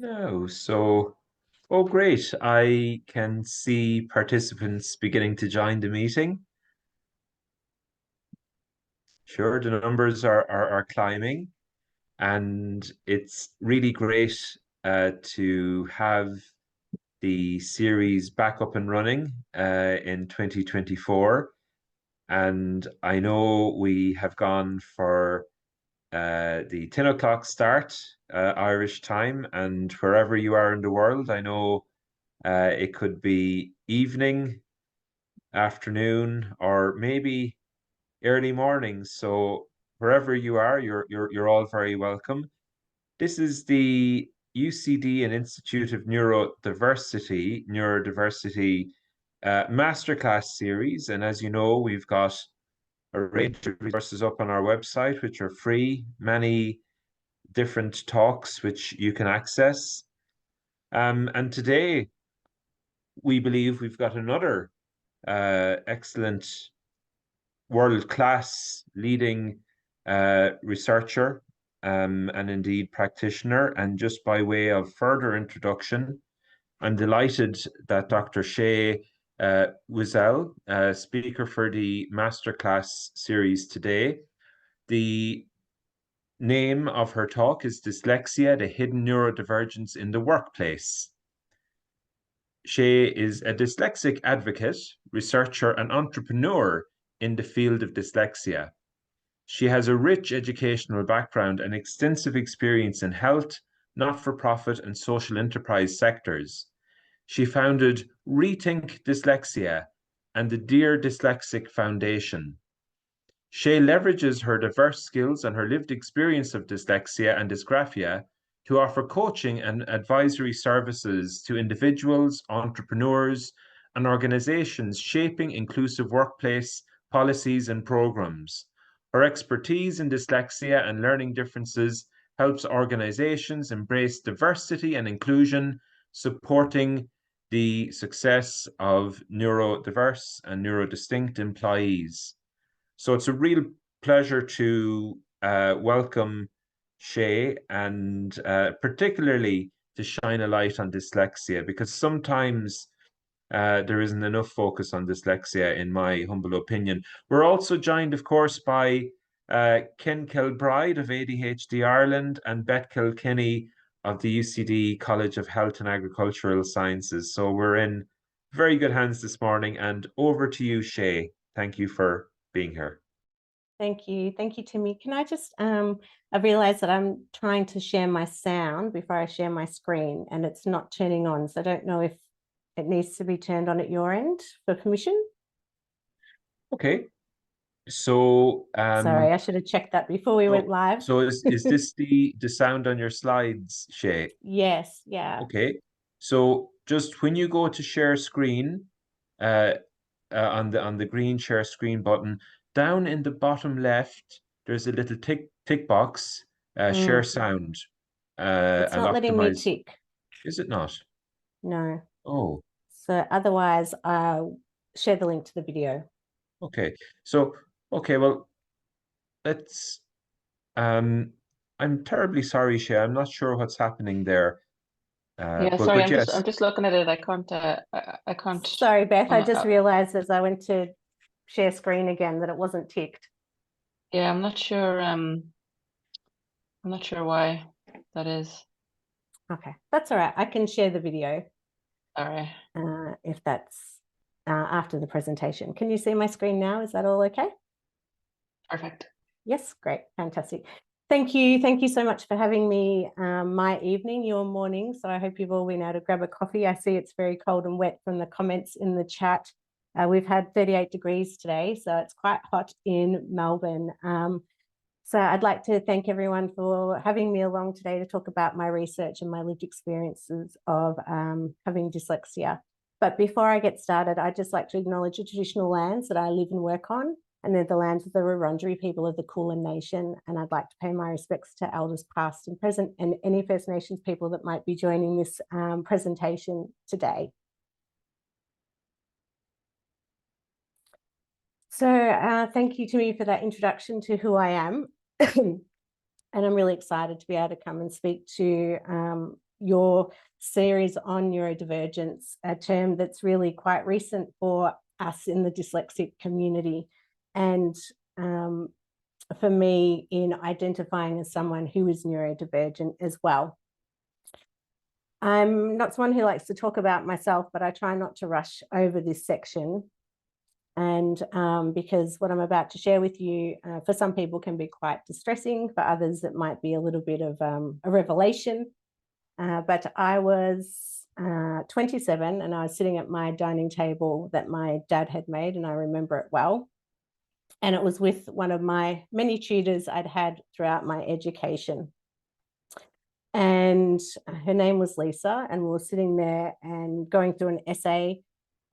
No, oh great. I can see participants beginning to join the meeting. Sure, the numbers are climbing, and it's really great to have the series back up and running in 2024. And I know we have gone for the 10 o'clock start, Irish time, and wherever you are in the world, I know it could be evening, afternoon, or maybe early morning. So wherever you are, you're all very welcome. This is the UCD and Institute of Neurodiversity Masterclass series. And as you know, we've got a range of resources up on our website, which are free, many different talks which you can access. And today, we believe we've got another excellent world-class leading researcher and indeed practitioner. And just by way of further introduction, I'm delighted that Dr. Shae Wissell, speaker for the Masterclass series today. The name of her talk is Dyslexia, the Hidden Neurodivergence in the Workplace. Shae is a dyslexic advocate, researcher, and entrepreneur in the field of dyslexia. She has a rich educational background and extensive experience in health, not-for-profit, and social enterprise sectors. She founded Rethink Dyslexia and the Dear Dyslexic Foundation. Shae leverages her diverse skills and her lived experience of dyslexia and dysgraphia to offer coaching and advisory services to individuals, entrepreneurs, and organizations shaping inclusive workplace policies and programs. Her expertise in dyslexia and learning differences helps organizations embrace diversity and inclusion, supporting the success of neurodiverse and neurodistinct employees. So it's a real pleasure to welcome Shae, and particularly to shine a light on dyslexia, because sometimes there isn't enough focus on dyslexia, in my humble opinion. We're also joined, of course, by Ken Kilbride of ADHD Ireland and Beth Kilkenny of the UCD College of Health and Agricultural Sciences. So we're in very good hands this morning, and over to you, Shae. Thank you for being here. Thank you, Timmy. Can I just, I realize that I'm trying to share my sound before I share my screen and it's not turning on. So I don't know if it needs to be turned on at your end for permission. Okay. So sorry, I should have checked that before we went live. So is this the sound on your slides, Shae? Yes, yeah. Okay. So just when you go to share screen, on the green share screen button, down in the bottom left, there's a little tick box, share sound. It's not letting me tick. Is it not? No. Oh. So otherwise, I'll share the link to the video. Okay. So, okay, well, let's, I'm terribly sorry, Shae. I'm not sure what's happening there. Yeah, sorry, I'm just looking at it. I can't. Sorry, Beth. I just realized as I went to share screen again that it wasn't ticked. Yeah, I'm not sure. I'm not sure why that is. Okay, that's all right. I can share the video. All right. If that's after the presentation. Can you see my screen now? Is that all okay? Perfect. Yes, great, fantastic. Thank you so much for having me my evening, your morning. So I hope you've all been able to grab a coffee. I see it's very cold and wet from the comments in the chat. We've had 38 degrees today, so it's quite hot in Melbourne. So I'd like to thank everyone for having me along today to talk about my research and my lived experiences of having dyslexia. But before I get started, I'd just like to acknowledge the traditional lands that I live and work on, and they're the lands of the Wurundjeri people of the Kulin Nation. And I'd like to pay my respects to elders past and present and any First Nations people that might be joining this presentation today. So thank you to me for that introduction to who I am. And I'm really excited to be able to come and speak to your series on neurodivergence, a term that's really quite recent for us in the dyslexic community. And for me, in identifying as someone who is neurodivergent as well. I'm not someone who likes to talk about myself, but I try not to rush over this section. And because what I'm about to share with you, for some people can be quite distressing, for others it might be a little bit of a revelation. But I was 27 and I was sitting at my dining table that my dad had made, and I remember it well. And it was with one of my many tutors I'd had throughout my education. And her name was Lisa, and we were sitting there and going through an essay,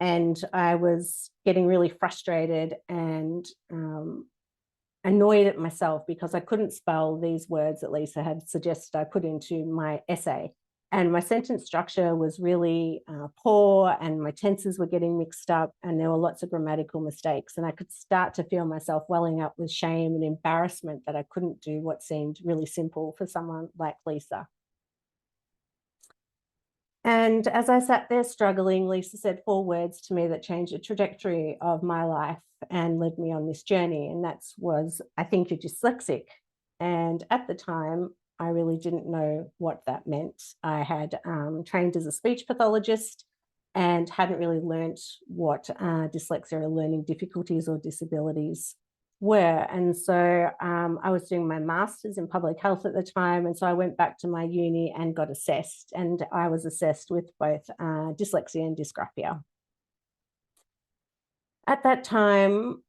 and I was getting really frustrated and annoyed at myself because I couldn't spell these words that Lisa had suggested I put into my essay. And my sentence structure was really poor, and my tenses were getting mixed up, and there were lots of grammatical mistakes. And I could start to feel myself welling up with shame and embarrassment that I couldn't do what seemed really simple for someone like Lisa. And as I sat there struggling, Lisa said 4 words to me that changed the trajectory of my life and led me on this journey. And that was, "I think you're dyslexic." And at the time, I really didn't know what that meant. I had trained as a speech pathologist and hadn't really learnt what dyslexia or learning difficulties or disabilities were. And so I was doing my master's in public health at the time. And so I went back to my uni and got assessed. And I was assessed with both dyslexia and dysgraphia. At that time,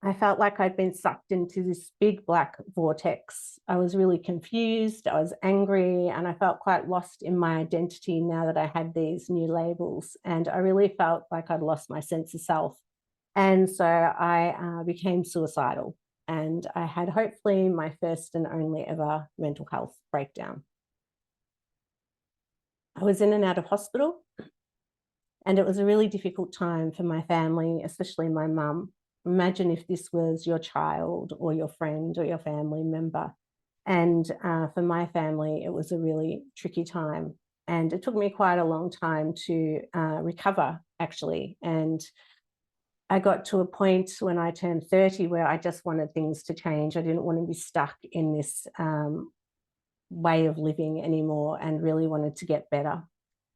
I felt like I'd been sucked into this big black vortex. I was really confused, I was angry, and I felt quite lost in my identity now that I had these new labels. And I really felt like I'd lost my sense of self. And so I became suicidal, and I had hopefully my first and only ever mental health breakdown. I was in and out of hospital, and it was a really difficult time for my family, especially my mum. Imagine if this was your child or your friend or your family member. And for my family, it was a really tricky time. And it took me quite a long time to recover, actually. And I got to a point when I turned 30 where I just wanted things to change. I didn't want to be stuck in this way of living anymore, and really wanted to get better.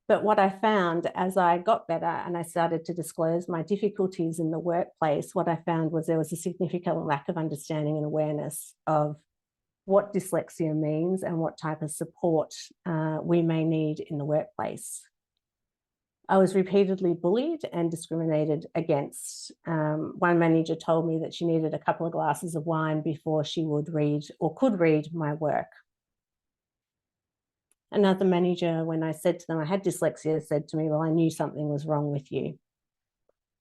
But what I found as I got better and I started to disclose my difficulties in the workplace, what I found was there was a significant lack of understanding and awareness of what dyslexia means and what type of support we may need in the workplace. I was repeatedly bullied and discriminated against. One manager told me that she needed a couple of glasses of wine before she would read or could read my work. Another manager, when I said to them I had dyslexia, said to me, "Well, I knew something was wrong with you."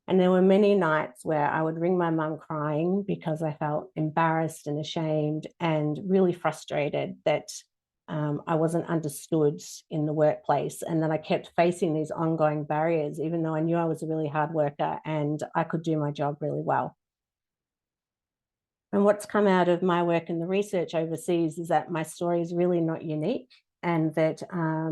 And there were many nights where I would ring my mum crying because I felt embarrassed and ashamed and really frustrated that I wasn't understood in the workplace, and that I kept facing these ongoing barriers, even though I knew I was a really hard worker and I could do my job really well. And what's come out of my work and the research overseas is that my story is really not unique, and that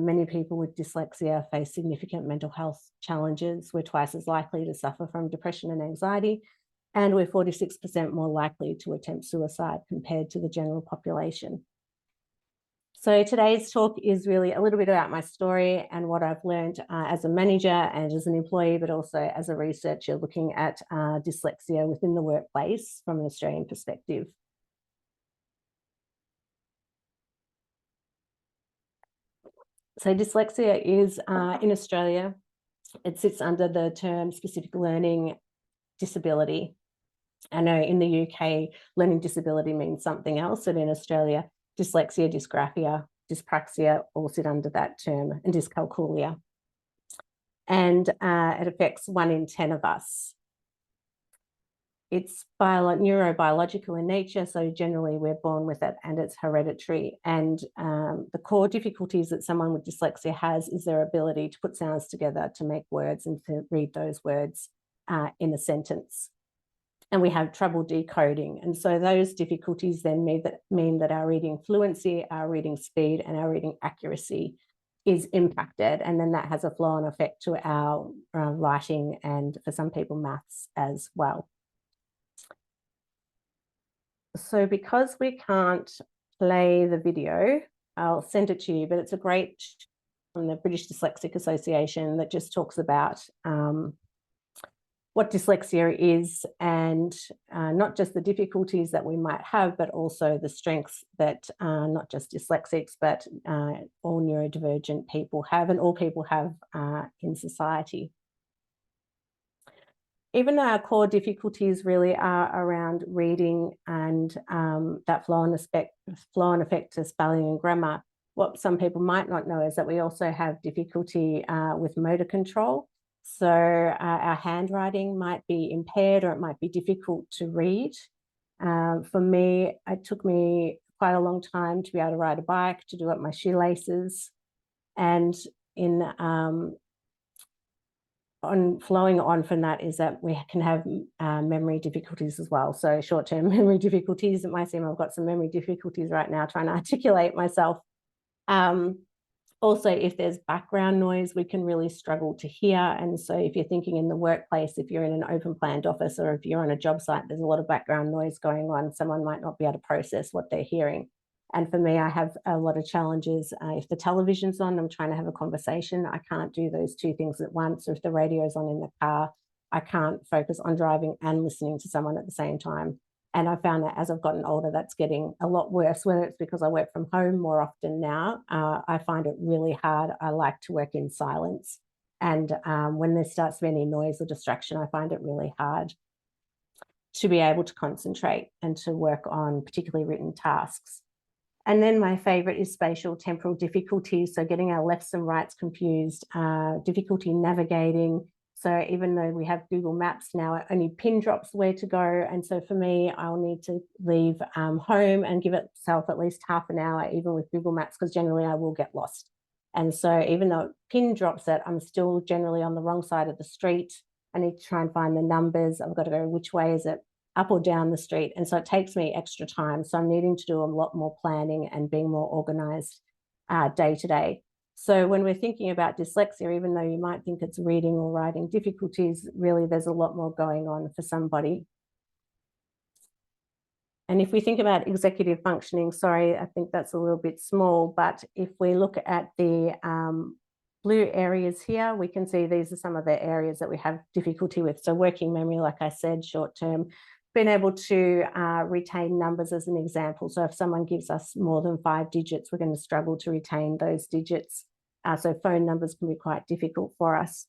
many people with dyslexia face significant mental health challenges. We're twice as likely to suffer from depression and anxiety, and we're 46% more likely to attempt suicide compared to the general population. So today's talk is really a little bit about my story and what I've learned as a manager and as an employee, but also as a researcher looking at dyslexia within the workplace from an Australian perspective. So dyslexia is in Australia, it sits under the term specific learning disability. I know in the UK, learning disability means something else, and in Australia, dyslexia, dysgraphia, dyspraxia all sit under that term, and dyscalculia. And it affects 1 in 10 of us. It's neurobiological in nature, so generally we're born with it and it's hereditary. And the core difficulties that someone with dyslexia has is their ability to put sounds together, to make words and to read those words in a sentence. And we have trouble decoding. And so those difficulties then mean that our reading fluency, our reading speed, and our reading accuracy is impacted, and then that has a flow-on effect to our writing and for some people maths as well. So because we can't play the video, I'll send it to you, but it's a great from the British Dyslexic Association that just talks about what dyslexia is, and not just the difficulties that we might have, but also the strengths that not just dyslexics, but all neurodivergent people have, and all people have in society. Even though our core difficulties really are around reading and that flow-on effect to spelling and grammar, what some people might not know is that we also have difficulty with motor control. So our handwriting might be impaired, or it might be difficult to read. For me, it took me quite a long time to be able to ride a bike, to do up my shoelaces. And in flowing on from that is that we can have memory difficulties as well. So short-term memory difficulties. It might seem I've got some memory difficulties right now trying to articulate myself. Also, if there's background noise, we can really struggle to hear. And so if you're thinking in the workplace, if you're in an open planned office, or if you're on a job site, there's a lot of background noise going on, someone might not be able to process what they're hearing. And for me, I have a lot of challenges. If the television's on, I'm trying to have a conversation. I can't do those two things at once. Or if the radio's on in the car, I can't focus on driving and listening to someone at the same time. And I found that as I've gotten older, that's getting a lot worse, whether it's because I work from home more often now. I find it really hard. I like to work in silence. And when there starts to be any noise or distraction, I find it really hard to be able to concentrate and to work on particularly written tasks. And then my favorite is spatial temporal difficulties. So getting our lefts and rights confused, difficulty navigating. So even though we have Google Maps now, it only pin drops where to go. And so for me, I'll need to leave home and give itself at least half an hour, even with Google Maps, because generally I will get lost. And so even though it pin drops it, I'm still generally on the wrong side of the street. I need to try and find the numbers. I've got to go, which way is it, up or down the street? And so it takes me extra time. So I'm needing to do a lot more planning and being more organized day to day. So when we're thinking about dyslexia, even though you might think it's reading or writing difficulties, really there's a lot more going on for somebody. And if we think about executive functioning, sorry, I think that's a little bit small, but if we look at the blue areas here, we can see these are some of the areas that we have difficulty with. So working memory, like I said, short term, being able to retain numbers as an example. So if someone gives us more than 5 digits, we're going to struggle to retain those digits. So phone numbers can be quite difficult for us.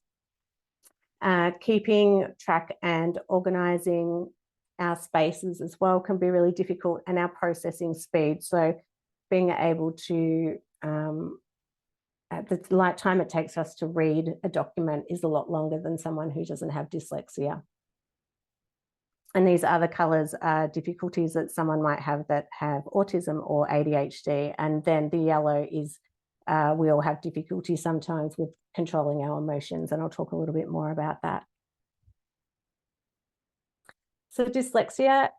Keeping track and organizing our spaces as well can be really difficult, and our processing speed. So being able to, at the time it takes us to read a document is a lot longer than someone who doesn't have dyslexia. And these other colors are difficulties that someone might have that have autism or ADHD. And then the yellow is we all have difficulty sometimes with controlling our emotions. And I'll talk a little bit more about that. So dyslexia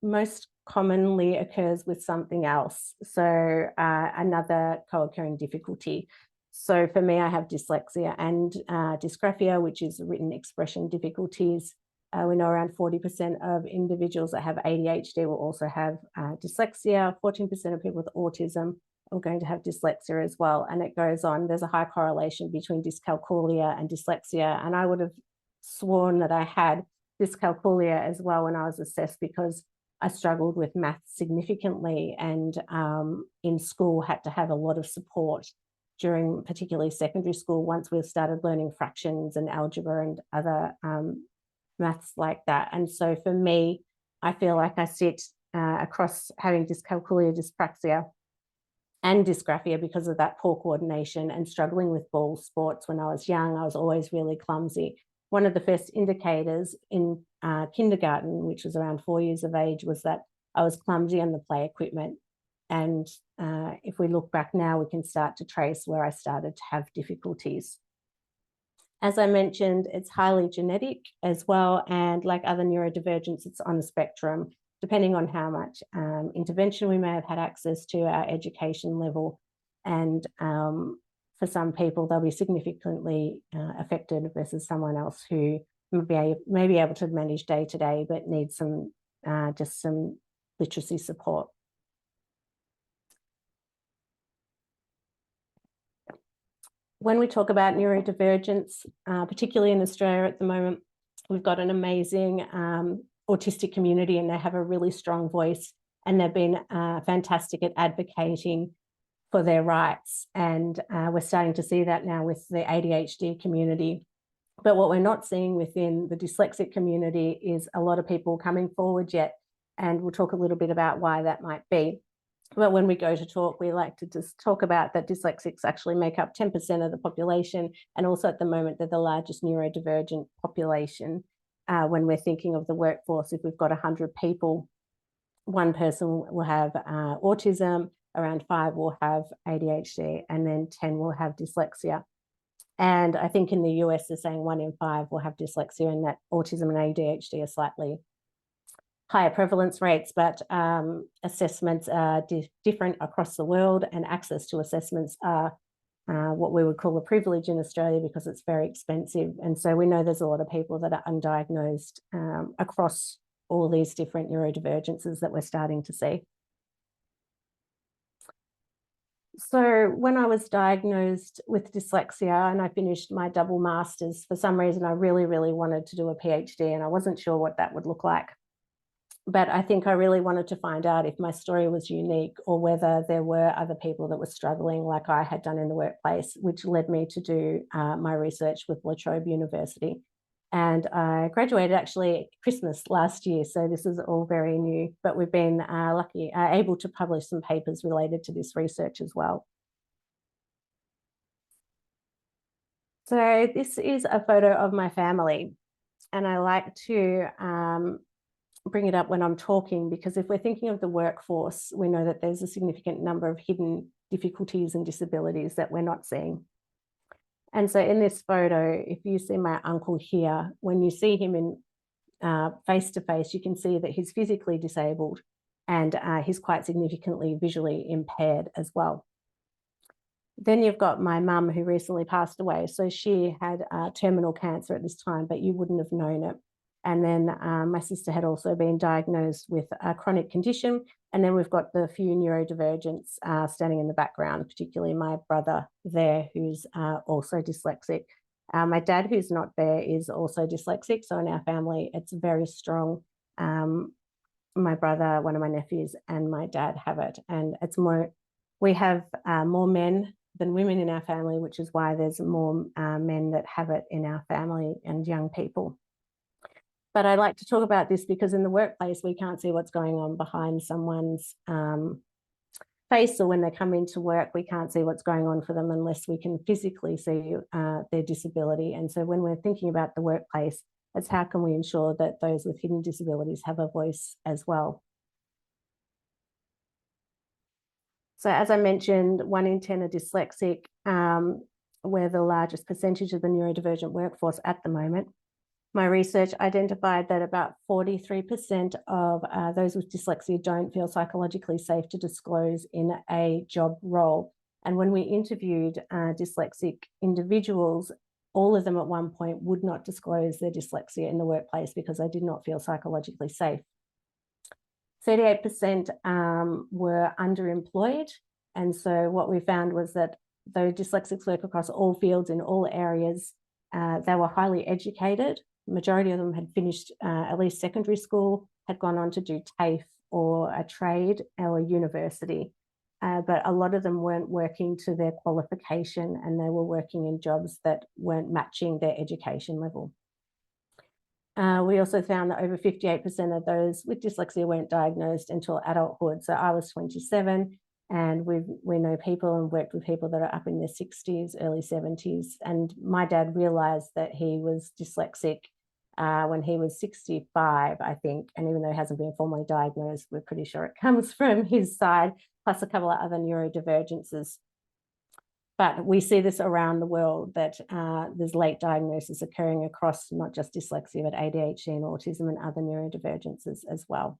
most commonly occurs with something else. So another co-occurring difficulty. So for me, I have dyslexia and dysgraphia, which is written expression difficulties. We know around 40% of individuals that have ADHD will also have dyslexia. 14% of people with autism are going to have dyslexia as well. And it goes on. There's a high correlation between dyscalculia and dyslexia. And I would have sworn that I had dyscalculia as well when I was assessed, because I struggled with math significantly, and in school had to have a lot of support during particularly secondary school once we started learning fractions and algebra and other maths like that. And so for me, I feel like I sit across having dyscalculia, dyspraxia and dysgraphia because of that poor coordination and struggling with ball sports. When I was young, I was always really clumsy. One of the first indicators in kindergarten, which was around 4 years of age, was that I was clumsy on the play equipment. And if we look back now, we can start to trace where I started to have difficulties. As I mentioned, it's highly genetic as well. And like other neurodivergence, it's on the spectrum, depending on how much intervention we may have had access to, our education level, and for some people, they'll be significantly affected versus someone else who may be able to manage day to day, but needs some just some literacy support. When we talk about neurodivergence, particularly in Australia at the moment, we've got an amazing autistic community, and they have a really strong voice, and they've been fantastic at advocating for their rights. And we're starting to see that now with the ADHD community. But what we're not seeing within the dyslexic community is a lot of people coming forward yet. And we'll talk a little bit about why that might be. But when we go to talk, we like to just talk about that dyslexics actually make up 10% of the population. And also at the moment, they're the largest neurodivergent population. When we're thinking of the workforce, if we've got 100 people, one person will have autism, around 5 will have ADHD, and then 10 will have dyslexia. And I think in the US, they're saying 1 in 5 will have dyslexia, and that autism and ADHD are slightly higher prevalence rates, but assessments are different across the world, and access to assessments are what we would call a privilege in Australia because it's very expensive. And so we know there's a lot of people that are undiagnosed across all these different neurodivergences that we're starting to see. So when I was diagnosed with dyslexia and I finished my double masters, for some reason I really, really wanted to do a PhD, and I wasn't sure what that would look like. But I think I really wanted to find out if my story was unique or whether there were other people that were struggling like I had done in the workplace, which led me to do my research with La Trobe University. And I graduated actually Christmas last year, so this is all very new, but we've been able to publish some papers related to this research as well. So this is a photo of my family, and I like to bring it up when I'm talking, because if we're thinking of the workforce, we know that there's a significant number of hidden difficulties and disabilities that we're not seeing. And so in this photo, if you see my uncle here, when you see him in face to face, you can see that he's physically disabled, and he's quite significantly visually impaired as well. Then you've got my mum, who recently passed away. So she had terminal cancer at this time, but you wouldn't have known it. And then my sister had also been diagnosed with a chronic condition. And then we've got the few neurodivergents standing in the background, particularly my brother there, who's also dyslexic. My dad, who's not there, is also dyslexic. So in our family, it's very strong. My brother, one of my nephews, and my dad have it. And it's more, we have more men than women in our family, which is why there's more men that have it in our family and young people. But I like to talk about this because in the workplace, we can't see what's going on behind someone's face, or when they come into work, we can't see what's going on for them unless we can physically see their disability. And so when we're thinking about the workplace, it's how can we ensure that those with hidden disabilities have a voice as well. So as I mentioned, 1 in 10 are dyslexic. We're the largest percentage of the neurodivergent workforce at the moment. My research identified that about 43% of those with dyslexia don't feel psychologically safe to disclose in a job role. And when we interviewed dyslexic individuals, all of them at one point would not disclose their dyslexia in the workplace because they did not feel psychologically safe. 38% were underemployed. And so what we found was that though dyslexics work across all fields in all areas, they were highly educated. Majority of them had finished at least secondary school, had gone on to do TAFE or a trade or a university. But a lot of them weren't working to their qualification, and they were working in jobs that weren't matching their education level. We also found that over 58% of those with dyslexia weren't diagnosed until adulthood. So I was 27, and we know people and worked with people that are up in their 60s, early 70s. And my dad realized that he was dyslexic when he was 65, I think. And even though he hasn't been formally diagnosed, we're pretty sure it comes from his side, plus a couple of other neurodivergences. But we see this around the world, that there's late diagnosis occurring across not just dyslexia, but ADHD and autism and other neurodivergences as well.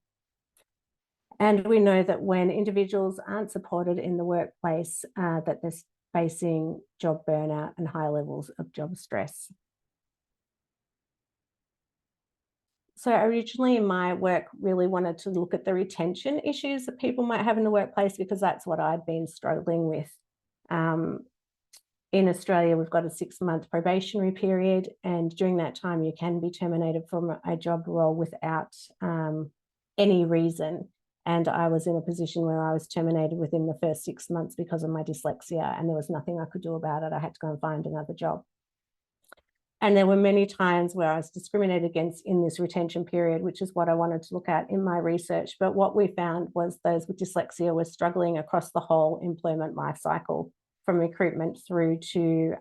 And we know that when individuals aren't supported in the workplace, that they're facing job burnout and high levels of job stress. So originally my work really wanted to look at the retention issues that people might have in the workplace, because that's what I'd been struggling with. In Australia, we've got a 6-month probationary period, and during that time you can be terminated from a job role without any reason. And I was in a position where I was terminated within the first 6 months because of my dyslexia, and there was nothing I could do about it. I had to go and find another job. And there were many times where I was discriminated against in this retention period, which is what I wanted to look at in my research. But what we found was those with dyslexia were struggling across the whole employment life cycle, from recruitment through to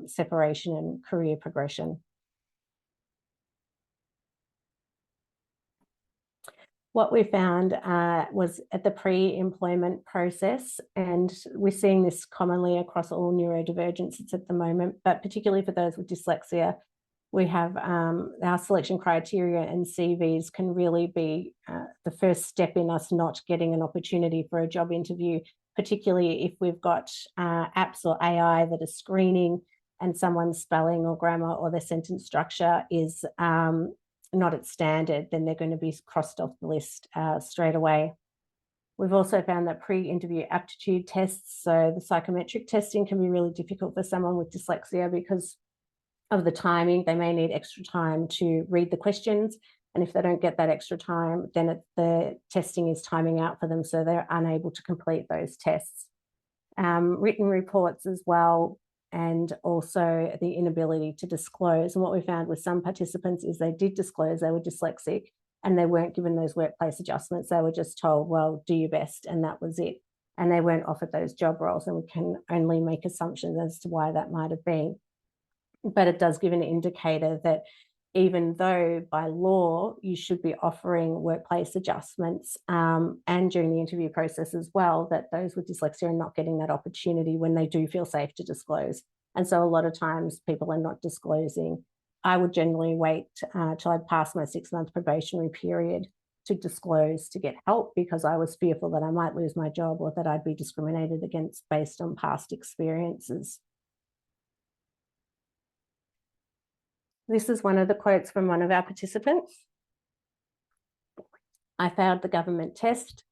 separation and career progression. What we found was at the pre-employment process, and we're seeing this commonly across all neurodivergences at the moment, but particularly for those with dyslexia, we have our selection criteria and CVs can really be the first step in us not getting an opportunity for a job interview, particularly if we've got apps or AI that are screening and someone's spelling or grammar or their sentence structure is not at standard, then they're going to be crossed off the list straight away. We've also found that pre-interview aptitude tests, so the psychometric testing, can be really difficult for someone with dyslexia because of the timing. They may need extra time to read the questions, and if they don't get that extra time, then the testing is timing out for them, so they're unable to complete those tests. Written reports as well, and also the inability to disclose. And what we found with some participants is they did disclose they were dyslexic, and they weren't given those workplace adjustments. They were just told, well, do your best, and that was it. And they weren't offered those job roles, and we can only make assumptions as to why that might have been. But it does give an indicator that even though by law you should be offering workplace adjustments and during the interview process as well, that those with dyslexia are not getting that opportunity when they do feel safe to disclose. And so a lot of times people are not disclosing. I would generally wait till I'd passed my 6-month probationary period to disclose to get help, because I was fearful that I might lose my job or that I'd be discriminated against based on past experiences. This is one of the quotes from one of our participants. I failed the government test.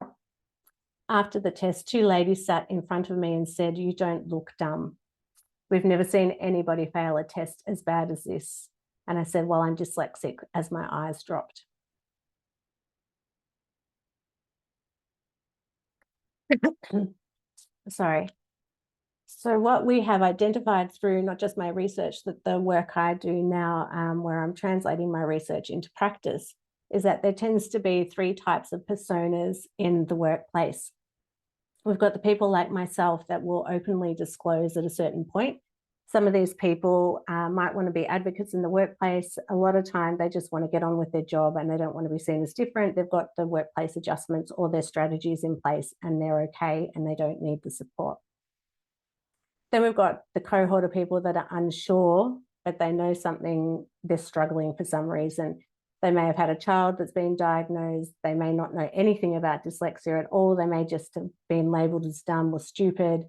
After the test, 2 ladies sat in front of me and said, "You don't look dumb. We've never seen anybody fail a test as bad as this." And I said, "Well, I'm dyslexic," as my eyes dropped. Sorry. So what we have identified through not just my research, that the work I do now, where I'm translating my research into practice, is that there tends to be 3 types of personas in the workplace. We've got the people like myself that will openly disclose at a certain point. Some of these people might want to be advocates in the workplace. A lot of time they just want to get on with their job and they don't want to be seen as different. They've got the workplace adjustments or their strategies in place and they're okay and they don't need the support. Then we've got the cohort of people that are unsure, but they know something, they're struggling for some reason. They may have had a child that's been diagnosed. They may not know anything about dyslexia at all. They may just have been labelled as dumb or stupid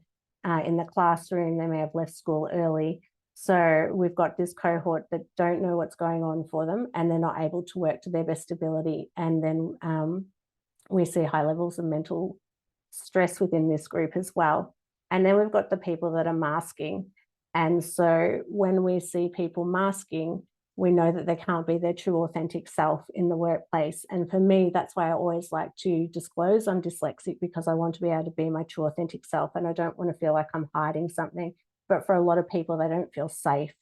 in the classroom. They may have left school early. So we've got this cohort that don't know what's going on for them and they're not able to work to their best ability. And then we see high levels of mental stress within this group as well. And then we've got the people that are masking. And so when we see people masking, we know that they can't be their true authentic self in the workplace. And for me, that's why I always like to disclose I'm dyslexic, because I want to be able to be my true authentic self and I don't want to feel like I'm hiding something. But for a lot of people, they don't feel safe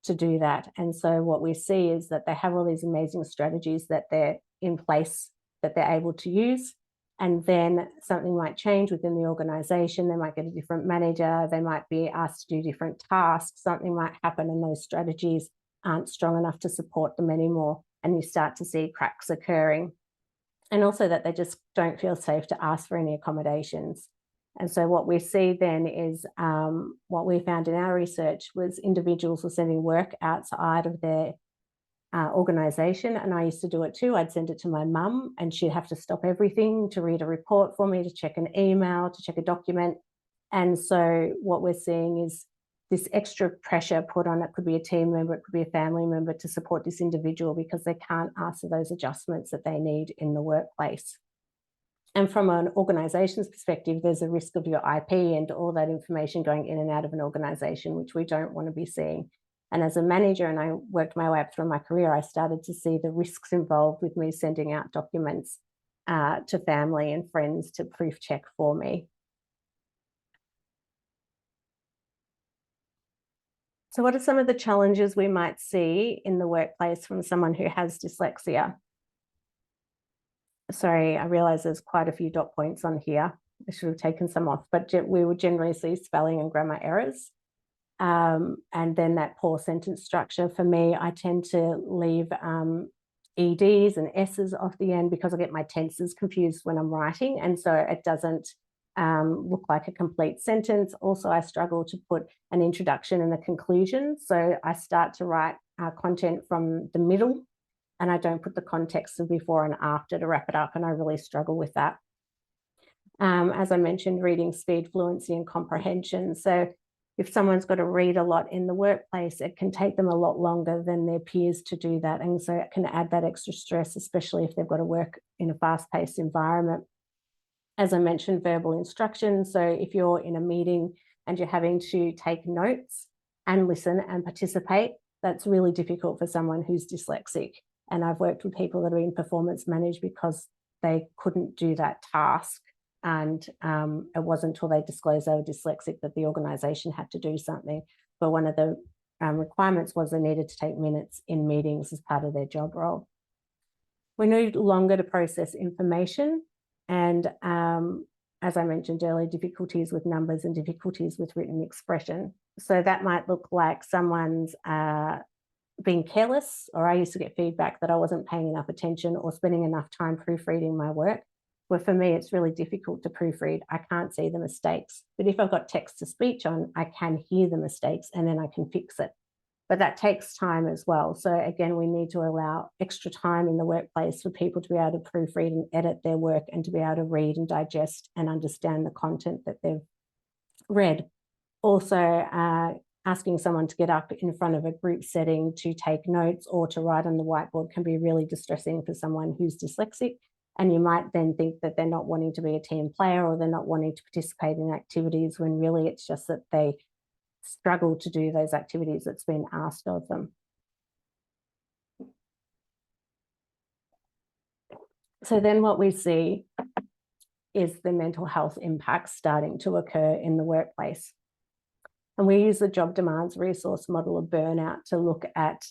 to do that. And so what we see is that they have all these amazing strategies that they're in place that they're able to use. And then something might change within the organization. They might get a different manager. They might be asked to do different tasks. Something might happen and those strategies aren't strong enough to support them anymore. And you start to see cracks occurring. And also that they just don't feel safe to ask for any accommodations. And so what we see then is what we found in our research was individuals were sending work outside of their organisation, and I used to do it too. I'd send it to my mum and she'd have to stop everything to read a report for me, to check an email, to check a document. And so what we're seeing is this extra pressure put on. It could be a team member, it could be a family member to support this individual because they can't ask for those adjustments that they need in the workplace. And from an organisation's perspective, there's a risk of your IP and all that information going in and out of an organisation, which we don't want to be seeing. And as a manager, and I worked my way up through my career, I started to see the risks involved with me sending out documents to family and friends to proof check for me. So what are some of the challenges we might see in the workplace from someone who has dyslexia? Sorry, I realise there's quite a few dot points on here. I should have taken some off, but we would generally see spelling and grammar errors. And then that poor sentence structure. For me, I tend to leave EDs and S's off the end because I get my tenses confused when I'm writing. And so it doesn't look like a complete sentence. Also, I struggle to put an introduction and a conclusion. So I start to write content from the middle, and I don't put the context of before and after to wrap it up. And I really struggle with that. As I mentioned, reading speed, fluency, and comprehension. So if someone's got to read a lot in the workplace, it can take them a lot longer than their peers to do that. And so it can add that extra stress, especially if they've got to work in a fast-paced environment. As I mentioned, verbal instruction. So if you're in a meeting and you're having to take notes and listen and participate, that's really difficult for someone who's dyslexic. And I've worked with people that are in performance managed because they couldn't do that task. And it wasn't until they disclosed they were dyslexic that the organisation had to do something. But one of the requirements was they needed to take minutes in meetings as part of their job role. We need longer to process information. And as I mentioned earlier, difficulties with numbers and difficulties with written expression. So that might look like someone's being careless, or I used to get feedback that I wasn't paying enough attention or spending enough time proofreading my work. Where for me, it's really difficult to proofread. I can't see the mistakes. But if I've got text to speech on, I can hear the mistakes and then I can fix it. But that takes time as well. So again, we need to allow extra time in the workplace for people to be able to proofread and edit their work and to be able to read and digest and understand the content that they've read. Also, asking someone to get up in front of a group setting to take notes or to write on the whiteboard can be really distressing for someone who's dyslexic. And you might then think that they're not wanting to be a team player or they're not wanting to participate in activities when really it's just that they struggle to do those activities that's been asked of them. So then what we see is the mental health impacts starting to occur in the workplace. And we use the job demands resource model of burnout to look at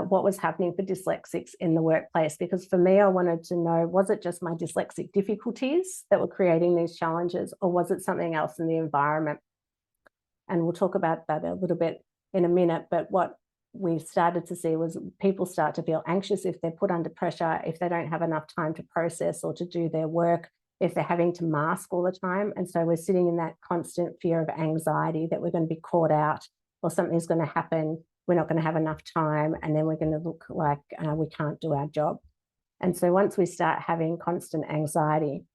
what was happening for dyslexics in the workplace. Because for me, I wanted to know, was it just my dyslexic difficulties that were creating these challenges, or was it something else in the environment? And we'll talk about that a little bit in a minute. But what we started to see was people start to feel anxious if they're put under pressure, if they don't have enough time to process or to do their work, if they're having to mask all the time. And so we're sitting in that constant fear of anxiety that we're going to be caught out or something's going to happen. We're not going to have enough time, and then we're going to look like we can't do our job. And so once we start having constant anxiety,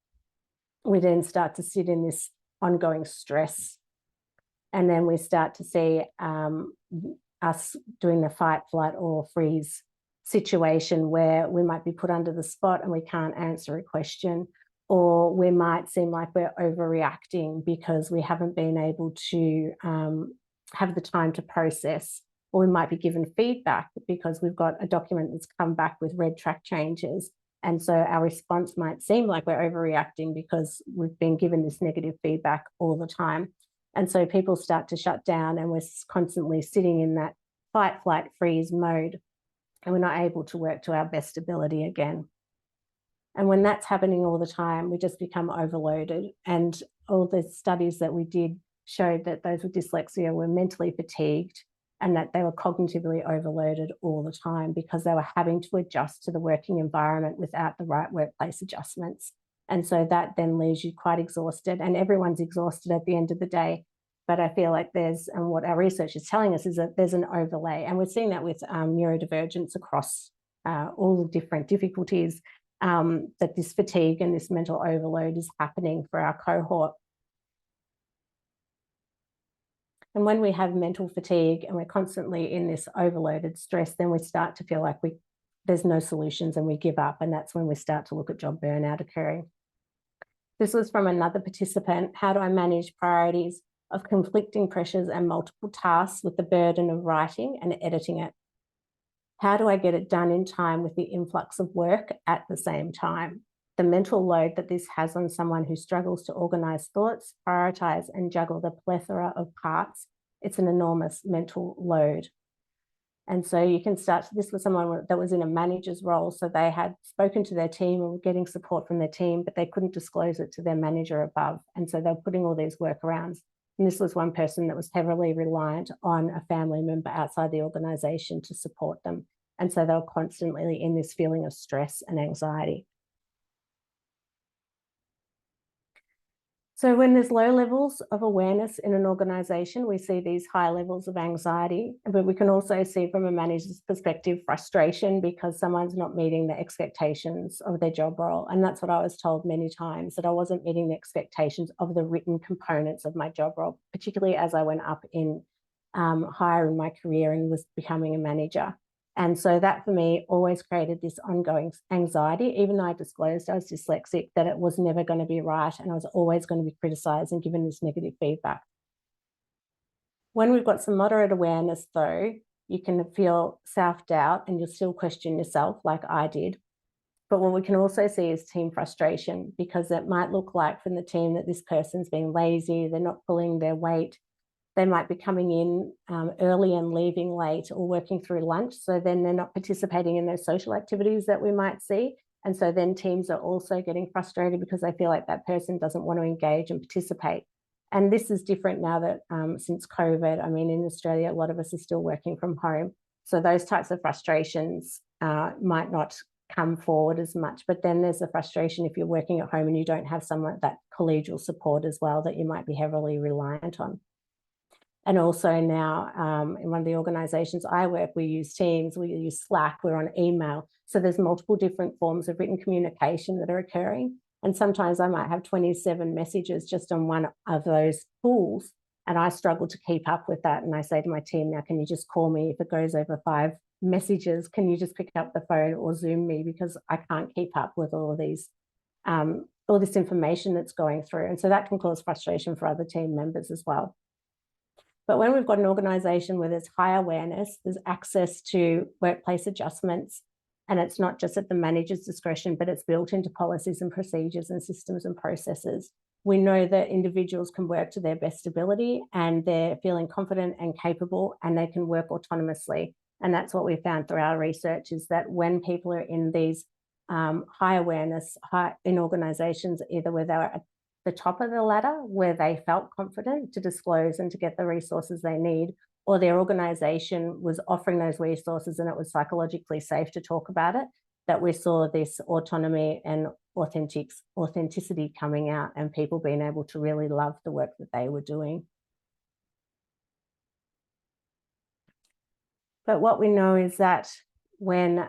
we then start to sit in this ongoing stress. And then we start to see us doing the fight, flight, or freeze situation where we might be put under the spot and we can't answer a question, or we might seem like we're overreacting because we haven't been able to have the time to process. Or we might be given feedback because we've got a document that's come back with red track changes. And so our response might seem like we're overreacting because we've been given this negative feedback all the time. And so people start to shut down and we're constantly sitting in that fight, flight, freeze mode, and we're not able to work to our best ability again. And when that's happening all the time, we just become overloaded. And all the studies that we did showed that those with dyslexia were mentally fatigued and that they were cognitively overloaded all the time because they were having to adjust to the working environment without the right workplace adjustments. And so that then leaves you quite exhausted, and everyone's exhausted at the end of the day. But I feel like and what our research is telling us is that there's an overlay, and we're seeing that with neurodivergence across all the different difficulties, that this fatigue and this mental overload is happening for our cohort. And when we have mental fatigue and we're constantly in this overloaded stress, then we start to feel like there's no solutions and we give up. And that's when we start to look at job burnout occurring. This was from another participant. How do I manage priorities of conflicting pressures and multiple tasks with the burden of writing and editing it? How do I get it done in time with the influx of work at the same time? The mental load that this has on someone who struggles to organize thoughts, prioritize, and juggle the plethora of parts, it's an enormous mental load. And so you can start, this was someone that was in a manager's role, so they had spoken to their team and were getting support from their team, but they couldn't disclose it to their manager above. And so they're putting all these workarounds. And this was one person that was heavily reliant on a family member outside the organization to support them. And so they were constantly in this feeling of stress and anxiety. So when there's low levels of awareness in an organisation, we see these high levels of anxiety, but we can also see from a manager's perspective, frustration because someone's not meeting the expectations of their job role. And that's what I was told many times, that I wasn't meeting the expectations of the written components of my job role, particularly as I went up in higher in my career and was becoming a manager. And so that for me always created this ongoing anxiety, even though I disclosed I was dyslexic, that it was never going to be right and I was always going to be criticised and given this negative feedback. When we've got some moderate awareness though, you can feel self-doubt and you'll still question yourself like I did. But what we can also see is team frustration, because it might look like from the team that this person's being lazy, they're not pulling their weight. They might be coming in early and leaving late, or working through lunch. So then they're not participating in those social activities that we might see. And so then teams are also getting frustrated because they feel like that person doesn't want to engage and participate. And this is different now that since COVID, I mean, in Australia, a lot of us are still working from home. So those types of frustrations might not come forward as much. But then there's a frustration if you're working at home and you don't have someone, that collegial support as well, that you might be heavily reliant on. And also now in one of the organisations I work, we use Teams, we use Slack, we're on email. So there's multiple different forms of written communication that are occurring. And sometimes I might have 27 messages just on one of those tools, and I struggle to keep up with that. And I say to my team, now, can you just call me if it goes over 5 messages? Can you just pick up the phone or Zoom me, because I can't keep up with all of these, all this information that's going through. And so that can cause frustration for other team members as well. But when we've got an organisation where there's high awareness, there's access to workplace adjustments, and it's not just at the manager's discretion, but it's built into policies and procedures and systems and processes. We know that individuals can work to their best ability and they're feeling confident and capable, and they can work autonomously. And that's what we found through our research, is that when people are in these high awareness, in organisations, either where they're at the top of the ladder, where they felt confident to disclose and to get the resources they need, or their organisation was offering those resources and it was psychologically safe to talk about it, that we saw this autonomy and authenticity coming out, and people being able to really love the work that they were doing. But what we know is that when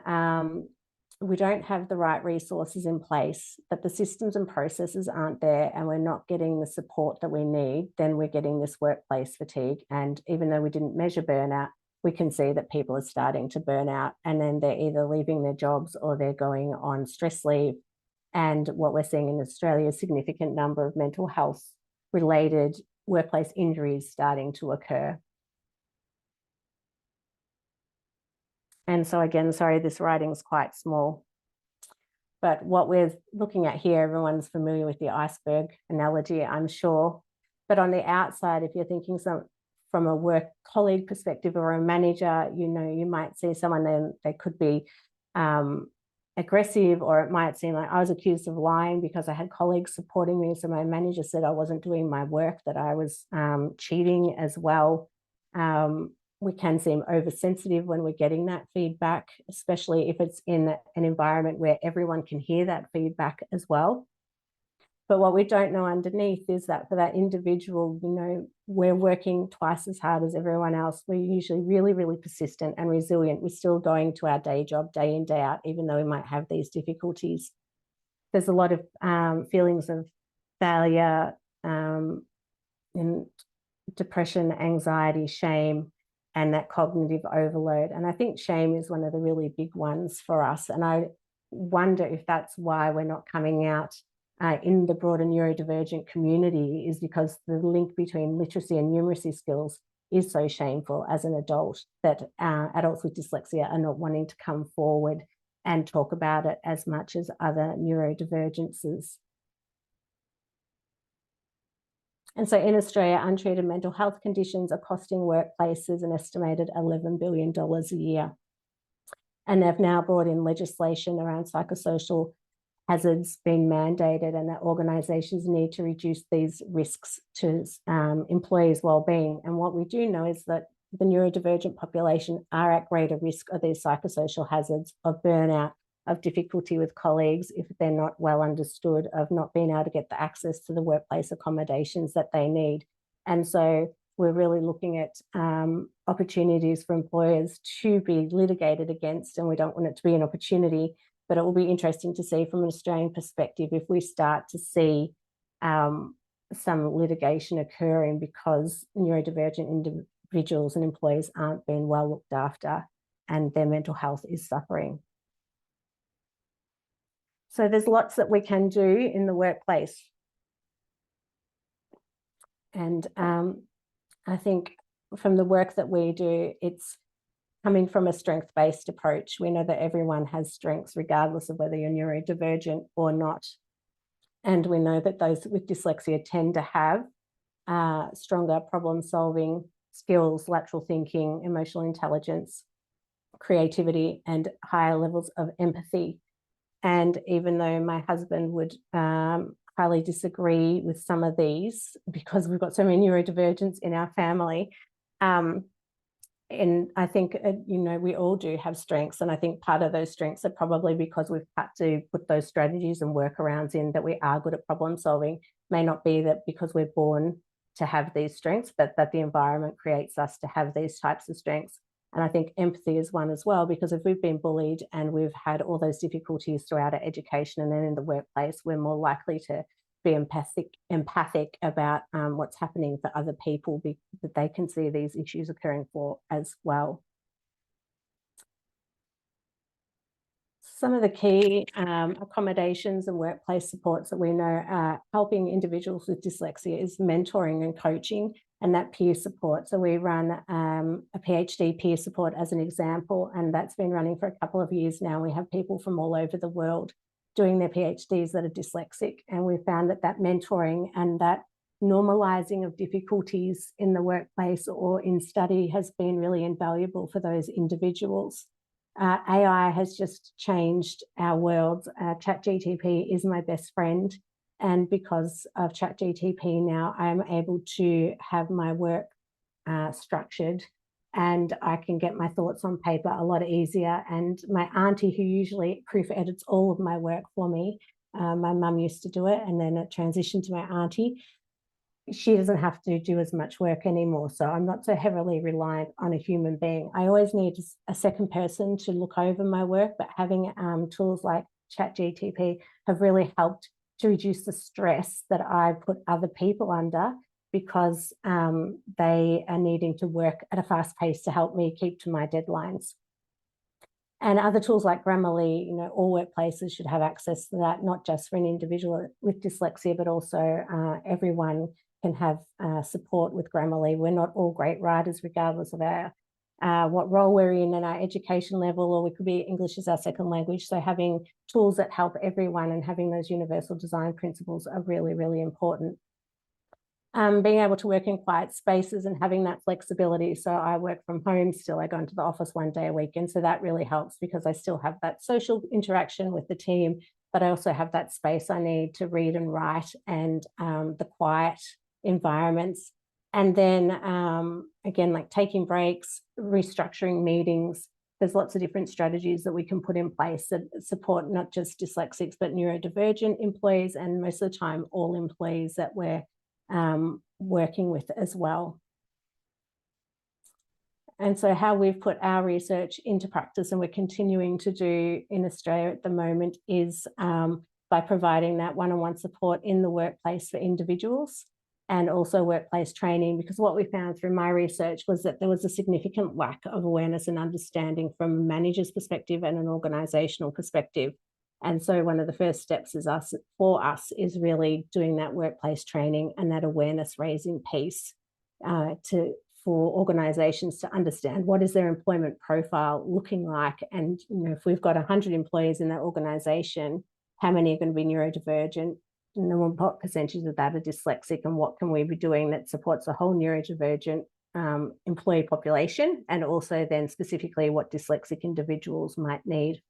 we don't have the right resources in place, that the systems and processes aren't there, and we're not getting the support that we need, then we're getting this workplace fatigue. And even though we didn't measure burnout, we can see that people are starting to burn out, and then they're either leaving their jobs or they're going on stress leave. And what we're seeing in Australia, a significant number of mental health related workplace injuries starting to occur. And so again, sorry, this writing's quite small. But what we're looking at here, everyone's familiar with the iceberg analogy, I'm sure. But on the outside, if you're thinking from a work colleague perspective or a manager, you know, you might see someone, then they could be aggressive, or it might seem like I was accused of lying because I had colleagues supporting me. So my manager said I wasn't doing my work, that I was cheating as well. We can seem oversensitive when we're getting that feedback, especially if it's in an environment where everyone can hear that feedback as well. But what we don't know underneath is that for that individual, you know, we're working twice as hard as everyone else. We're usually really, really persistent and resilient. We're still going to our day job day in, day out, even though we might have these difficulties. There's a lot of feelings of failure and depression, anxiety, shame, and that cognitive overload. And I think shame is one of the really big ones for us. And I wonder if that's why we're not coming out in the broader neurodivergent community, is because the link between literacy and numeracy skills is so shameful as an adult that adults with dyslexia are not wanting to come forward and talk about it as much as other neurodivergences. And so in Australia, untreated mental health conditions are costing workplaces an estimated $11 billion a year. And they've now brought in legislation around psychosocial hazards being mandated, and that organisations need to reduce these risks to employees' well-being. And what we do know is that the neurodivergent population are at greater risk of these psychosocial hazards, of burnout, of difficulty with colleagues if they're not well understood, of not being able to get the access to the workplace accommodations that they need. And so we're really looking at opportunities for employers to be litigated against, and we don't want it to be an opportunity, but it will be interesting to see from an Australian perspective if we start to see some litigation occurring because neurodivergent individuals and employees aren't being well looked after and their mental health is suffering. So there's lots that we can do in the workplace. And I think from the work that we do, it's coming from a strength-based approach. We know that everyone has strengths regardless of whether you're neurodivergent or not. And we know that those with dyslexia tend to have stronger problem-solving skills, lateral thinking, emotional intelligence, creativity, and higher levels of empathy. And even though my husband would highly disagree with some of these, because we've got so many neurodivergents in our family, and I think, you know, we all do have strengths. And I think part of those strengths are probably because we've had to put those strategies and workarounds in, that we are good at problem solving. May not be that because we're born to have these strengths, but that the environment creates us to have these types of strengths. And I think empathy is one as well, because if we've been bullied and we've had all those difficulties throughout our education and then in the workplace, we're more likely to be empathic about what's happening for other people, that they can see these issues occurring for as well. Some of the key accommodations and workplace supports that we know are helping individuals with dyslexia is mentoring and coaching, and that peer support. So we run a PhD peer support as an example, and that's been running for a couple of years now. We have people from all over the world doing their PhDs that are dyslexic, and we found that that mentoring and that normalizing of difficulties in the workplace or in study has been really invaluable for those individuals. AI has just changed our world. ChatGTP is my best friend, and because of ChatGTP now, I'm able to have my work structured, and I can get my thoughts on paper a lot easier. And my auntie, who usually proof edits all of my work for me, my mum used to do it, and then it transitioned to my auntie. She doesn't have to do as much work anymore. So I'm not so heavily reliant on a human being. I always need a second person to look over my work, but having tools like ChatGTP have really helped to reduce the stress that I put other people under, because they are needing to work at a fast pace to help me keep to my deadlines. And other tools like Grammarly, you know, all workplaces should have access to that, not just for an individual with dyslexia, but also everyone can have support with Grammarly. We're not all great writers, regardless of our what role we're in and our education level, or we could be English as our second language. So having tools that help everyone and having those universal design principles are really, really important. Being able to work in quiet spaces and having that flexibility. So I work from home still, I go into the office one day a week. And so that really helps, because I still have that social interaction with the team, but I also have that space I need to read and write, and the quiet environments. And then again, like taking breaks, restructuring meetings. There's lots of different strategies that we can put in place that support not just dyslexics, but neurodivergent employees, and most of the time all employees that we're working with as well. And so how we've put our research into practice, and we're continuing to do in Australia at the moment, is by providing that one-on-one support in the workplace for individuals. and also workplace training, because what we found through my research was that there was a significant lack of awareness and understanding from a manager's perspective and an organizational perspective. And so one of the first steps for us is really doing that workplace training and that awareness raising piece for organizations to understand what is their employment profile looking like. And if we've got 100 employees in that organization, how many are going to be neurodivergent? And what percentage of that are dyslexic, and what can we be doing that supports a whole neurodivergent employee population, and also then specifically what dyslexic individuals might need.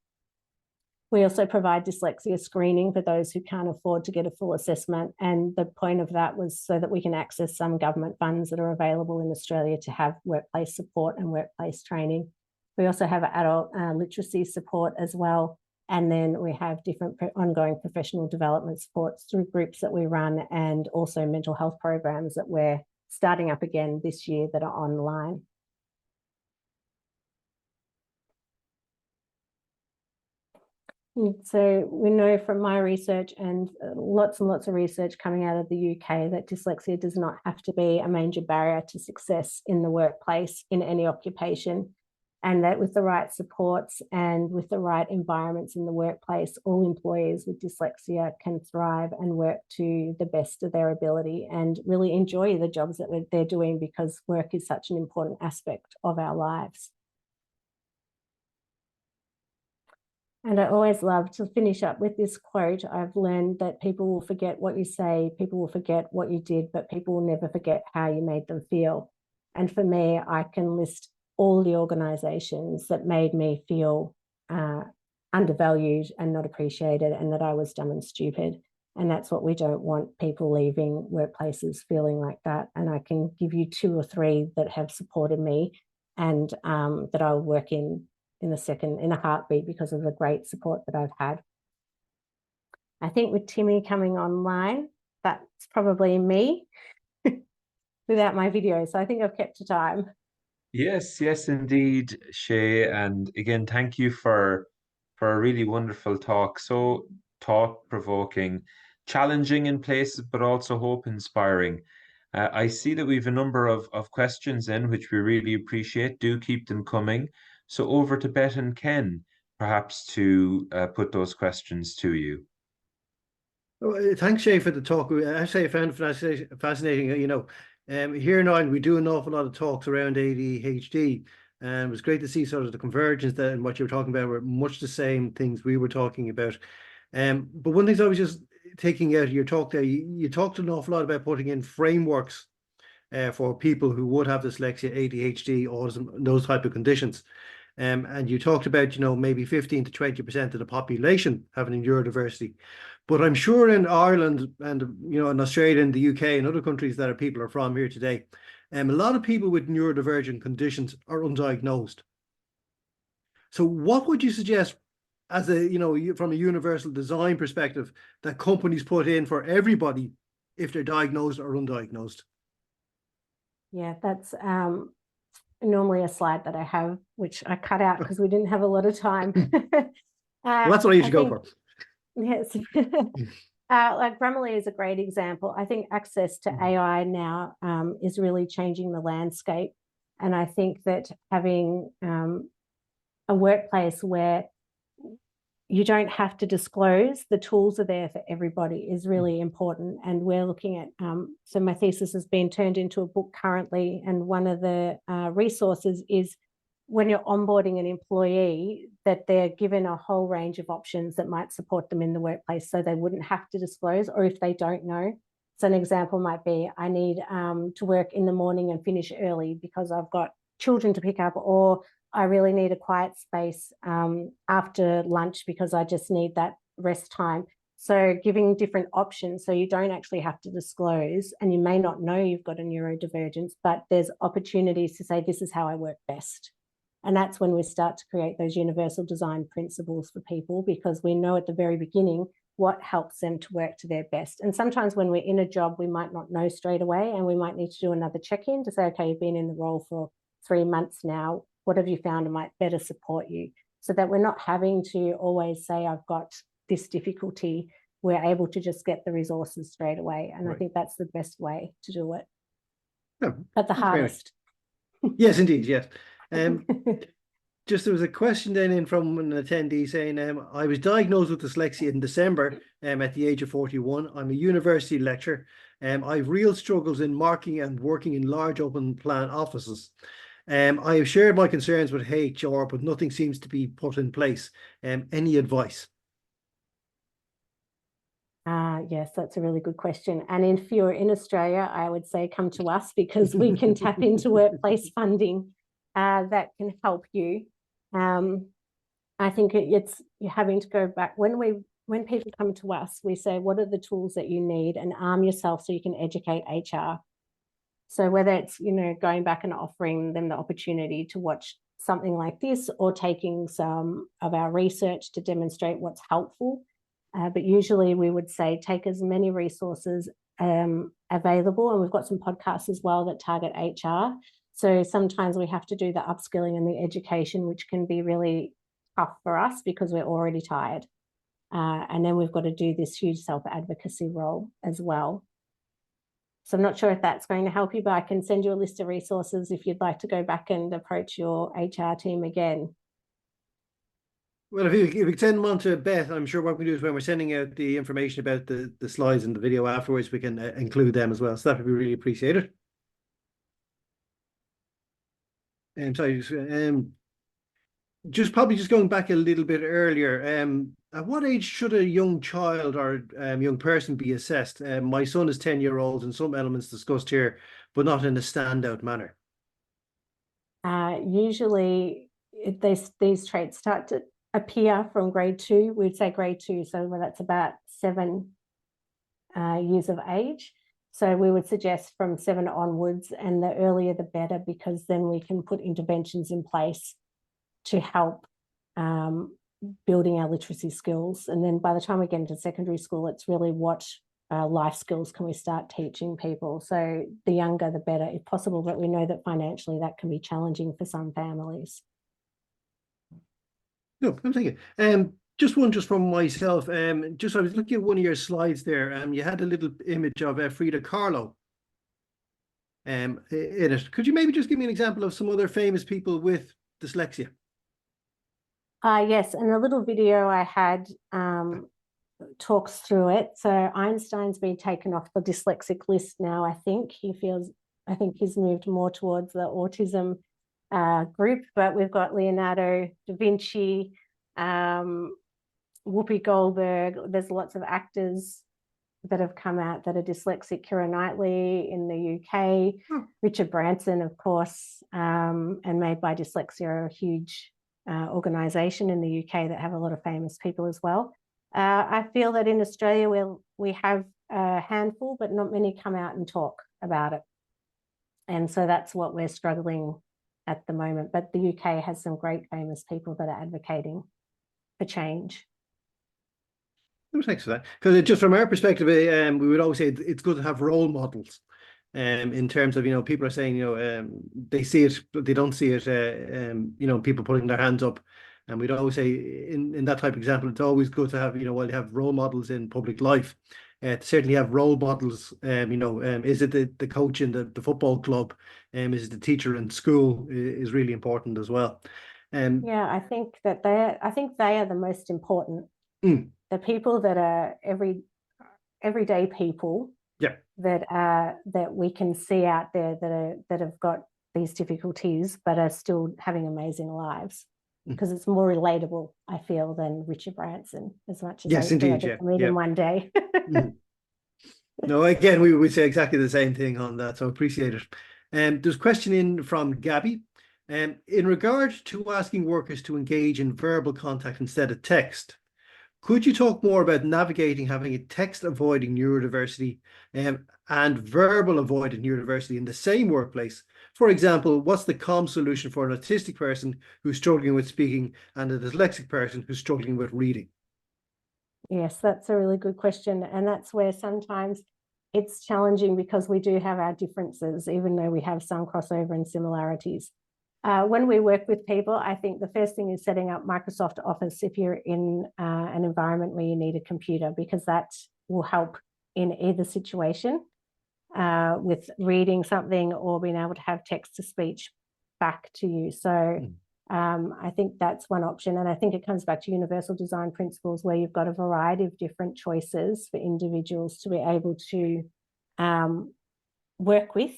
We also provide dyslexia screening for those who can't afford to get a full assessment, and the point of that was so that we can access some government funds that are available in Australia to have workplace support and workplace training. We also have adult literacy support as well. And then we have different ongoing professional development supports through groups that we run, and also mental health programs that we're starting up again this year that are online. So we know from my research and lots of research coming out of the UK that dyslexia does not have to be a major barrier to success in the workplace in any occupation. And that with the right supports and with the right environments in the workplace, all employees with dyslexia can thrive and work to the best of their ability and really enjoy the jobs that they're doing, because work is such an important aspect of our lives. And I always love to finish up with this quote. I've learned that people will forget what you say, people will forget what you did, but people will never forget how you made them feel. And for me, I can list all the organizations that made me feel undervalued and not appreciated, and that I was dumb and stupid. And that's what we don't want people leaving workplaces feeling like that. And I can give you 2 or 3 that have supported me, and that I'll work in a heartbeat because of the great support that I've had. I think with Timmy coming online, that's probably me without my video. So I think I've kept to time. Yes, indeed, Shae. And again, thank you for a really wonderful talk. So thought-provoking, challenging in places, but also hope-inspiring. I see that we have a number of questions in, which we really appreciate. Do keep them coming. So over to Beth and Ken, perhaps to put those questions to you. Thanks, Shae, for the talk. I found it fascinating. Here in Ireland, we do an awful lot of talks around ADHD, and it was great to see sort of the convergence that and what you were talking about were much the same things we were talking about. But one thing I was just taking out of your talk there, you talked an awful lot about putting in frameworks for people who would have dyslexia, ADHD, autism, those type of conditions. And you talked about, maybe 15 to 20% of the population having neurodiversity. But I'm sure in Ireland and, in Australia and the UK and other countries that people are from here today, a lot of people with neurodivergent conditions are undiagnosed. So what would you suggest as from a universal design perspective that companies put in for everybody if they're diagnosed or undiagnosed? Yeah, that's normally a slide that I have, which I cut out because we didn't have a lot of time. Well, that's what I usually go for. Yes. Like Grammarly is a great example. I think access to AI now is really changing the landscape. And I think that having a workplace where you don't have to disclose, the tools are there for everybody, is really important. And we're looking at, so my thesis has been turned into a book currently. And one of the resources is when you're onboarding an employee, that they're given a whole range of options that might support them in the workplace, so they wouldn't have to disclose, or if they don't know. So an example might be, I need to work in the morning and finish early because I've got children to pick up, or I really need a quiet space after lunch because I just need that rest time. So giving different options, so you don't actually have to disclose, and you may not know you've got a neurodivergence, but there's opportunities to say, this is how I work best. And that's when we start to create those universal design principles for people, because we know at the very beginning what helps them to work to their best. And sometimes when we're in a job, we might not know straight away, and we might need to do another check-in to say, okay, you've been in the role for 3 months now. What have you found might better support you? So that we're not having to always say, I've got this difficulty. we're able to just get the resources straight away. And I Right. think that's the best way to do it, Yeah, but the thanks very much. hardest. Yes, indeed, yes. Just there was a question then in from an attendee saying, I was diagnosed with dyslexia in December at the age of 41. I'm a university lecturer. I have real struggles in marking and working in large open plan offices. I have shared my concerns with HR, but nothing seems to be put in place. Any advice? Yes, that's a really good question. And if you're in Australia, I would say come to us, because we can tap into workplace funding that can help you. I think it's you're having to go back. When people come to us, we say, what are the tools that you need, and arm yourself so you can educate HR. So whether it's, going back and offering them the opportunity to watch something like this, or taking some of our research to demonstrate what's helpful. But usually we would say take as many resources available. And we've got some podcasts as well that target HR. So sometimes we have to do the upskilling and the education, which can be really tough for us because we're already tired. And then we've got to do this huge self-advocacy role as well. So I'm not sure if that's going to help you, but I can send you a list of resources if you'd like to go back and approach your HR team again. Well, if you send them on to Beth, I'm sure what we do is when we're sending out the information about the slides and the video afterwards, we can include them as well. So that would be really appreciated. Sorry, just going back a little bit earlier. At what age should a young child or young person be assessed? My son is 10-year-old, and some elements discussed here, but not in a standout manner. Usually, these traits start to appear from grade 2. We'd say grade 2, so that's about 7 years of age. So we would suggest from 7 onwards, and the earlier the better, because then we can put interventions in place to help building our literacy skills. And then by the time we get into secondary school, it's really what life skills can we start teaching people. So the younger, the better, if possible, but we know that financially that can be challenging for some families. No, I'm thinking. Just from myself. I was looking at one of your slides there. You had a little image of Frida Kahlo in it. Could you maybe just give me an example of some other famous people with dyslexia? Yes, and a little video I had talks through it. So Einstein's been taken off the dyslexic list now. I think he's moved more towards the autism group, but we've got Leonardo da Vinci, Whoopi Goldberg. There's lots of actors that have come out that are dyslexic. Keira Knightley in the UK, Richard Branson, of course, and Made by Dyslexia, a huge organisation in the UK that have a lot of famous people as well. I feel that in Australia we have a handful, but not many come out and talk about it. And so that's what we're struggling at the moment. But the UK has some great famous people that are advocating for change. Thanks for that. Because just from our perspective, we would always say it's good to have role models. In terms of, people are saying, they see it, but they don't see it, people putting their hands up. And we'd always say in that type of example, it's always good to have, while you have role models in public life, to certainly have role models, is it the coach in the football club? Is it the teacher in school is really important as well. Yeah, I think they are the most important. The people that are everyday people. Yeah. That we can see out there that have got these difficulties but are still having amazing lives, because it's more relatable, I feel, than Richard Branson, as much as yes, indeed, I meet him one day. No, again, we would say exactly the same thing on that, so appreciate it. There's a question in from Gabby. In regard to asking workers to engage in verbal contact instead of text, could you talk more about navigating having a text-avoiding neurodiversity and verbal avoiding neurodiversity in the same workplace? For example, what's the calm solution for an autistic person who's struggling with speaking and a dyslexic person who's struggling with reading? Yes, that's a really good question. And that's where sometimes it's challenging, because we do have our differences, even though we have some crossover and similarities. When we work with people, I think the first thing is setting up Microsoft Office if you're in an environment where you need a computer, because that will help in either situation with reading something or being able to have text to speech back to you. So I think that's one option. And I think it comes back to universal design principles, where you've got a variety of different choices for individuals to be able to work with,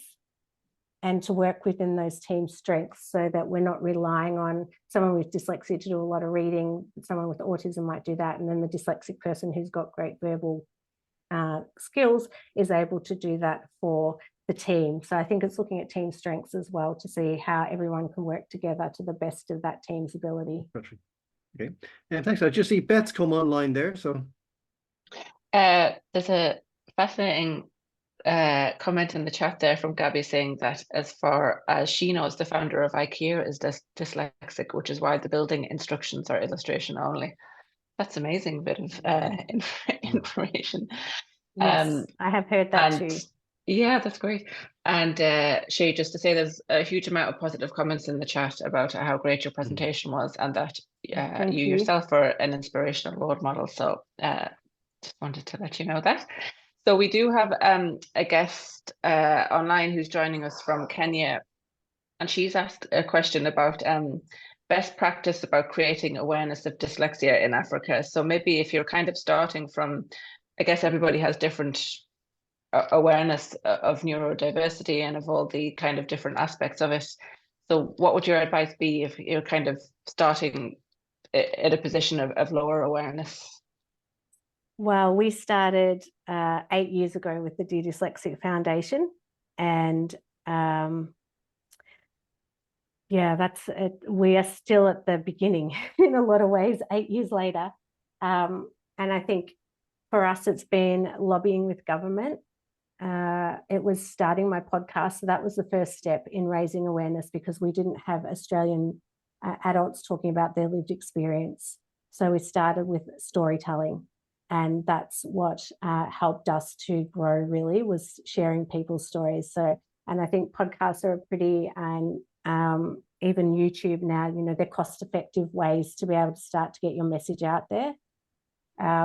and to work within those team strengths, so that we're not relying on someone with dyslexia to do a lot of reading. Someone with autism might do that, and then the dyslexic person who's got great verbal skills is able to do that for the team. So I think it's looking at team strengths as well, to see how everyone can work together to the best of that team's ability. Okay, and thanks. I just see Beth's come online there. So there's a fascinating comment in the chat there from Gabby, saying that as far as she knows, the founder of IKEA is dyslexic, which is why the building instructions are illustration only. That's amazing bit of information. Yes, I have heard that too. Yeah, that's great. And Shae, just to say, there's a huge amount of positive comments in the chat about how great your presentation was, and that you yourself are an inspirational role model. So just wanted to let you know that. So we do have a guest online who's joining us from Kenya, and she's asked a question about best practice about creating awareness of dyslexia in Africa. So maybe if you're kind of starting from, I guess everybody has different awareness of neurodiversity and of all the kind of different aspects of it. So what would your advice be if you're kind of starting at a position of lower awareness? Well, we started 8 years ago with the Dyslexic Foundation, and yeah, that's it. We are still at the beginning in a lot of ways, 8 years later. And I think for us, it's been lobbying with government. It was starting my podcast. So that was the first step in raising awareness, because we didn't have Australian adults talking about their lived experience. So we started with storytelling. And that's what helped us to grow, really, was sharing people's stories. So, and I think podcasts are pretty, and even YouTube now, you know, they're cost-effective ways to be able to start to get your message out there.